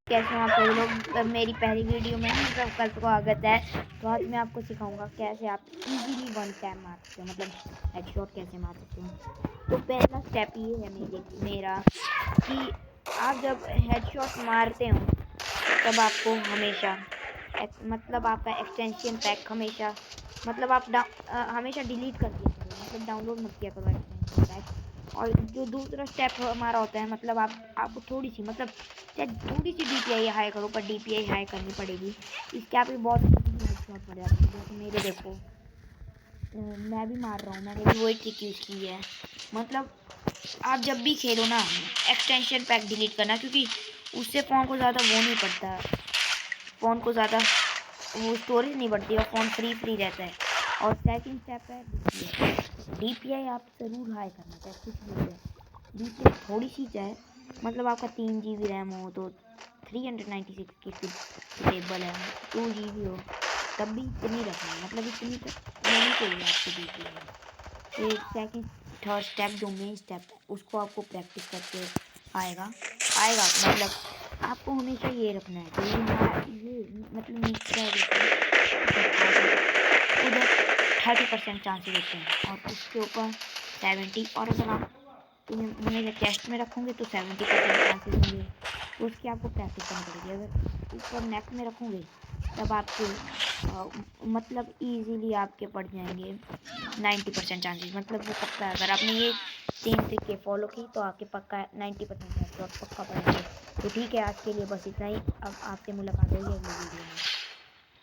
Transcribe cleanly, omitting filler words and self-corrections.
कैसे हो आप सभी लोग। मेरी पहली वीडियो में सबका स्वागत है। तो आज मैं आपको सिखाऊंगा कैसे आप इजीली वन टैप मार सकते हो, मतलब हेडशॉट कैसे मार सकते हो। तो पहला स्टेप ये है मेरा कि आप जब हेडशॉट मारते हो तब आपको हमेशा मतलब आपका एक्सटेंशन पैक हमेशा मतलब आप हमेशा डिलीट कर दिया करो, मतलब डाउनलोड मत किया करो एक्सटेंशन पैक। और जो दूसरा स्टेप हमारा होता है, मतलब आपको थोड़ी सी मतलब थोड़ी सी DPI हाई करो, पर DPI हाई करनी पड़ेगी। इसके आप बहुत हेडशॉट पड़ जाते हैं। जैसे मेरे देखो, मैं भी मार रहा हूँ, मैंने भी वही ट्रिक यूज़ की है। मतलब आप जब भी खेलो ना, एक्सटेंशन पैक डिलीट करना, क्योंकि उससे फ़ोन को ज़्यादा वो नहीं पड़ता, फ़ोन को ज़्यादा वो स्टोरेज नहीं बढ़ती और फ़ोन फ्री रहता है। और सेकंड स्टेप है DPI आप ज़रूर हाई करना, चाहे कुछ भी हो जाए। DPI थोड़ी सी चाहे, मतलब आपका 3 GB रैम हो तो 396 की स्टेबल है, 2 GB हो तब भी इतनी रखना, मतलब इतनी तक होनी चाहिए आपकी DPI। तो सेकंड थर्ड स्टेप जो मेन स्टेप है उसको आपको प्रैक्टिस करके आएगा मतलब आपको हमेशा ये रखना है कि ये मतलब नीचे उधर 30% चांसेस होते हैं और उसके ऊपर 70, और अगर आप हमेशा चेस्ट में रखोगे तो 70% चांसेस होंगे। तो उसकी आपको प्रैक्टिस करनी पड़ेगी। अगर ऊपर नेक में रखोगे तब आपके मतलब इजीली आपके पड़ जाएंगे 90% चांसेस, मतलब वो पक्का है। अगर आपने ये 3 तरीके फॉलो की तो आपके पक्का 90% हेडशॉट पक्का पड़ेंगे। तो ठीक है, आज के लिए बस इतना ही। अब आपसे मुलाकात होगी अगली वीडियो में।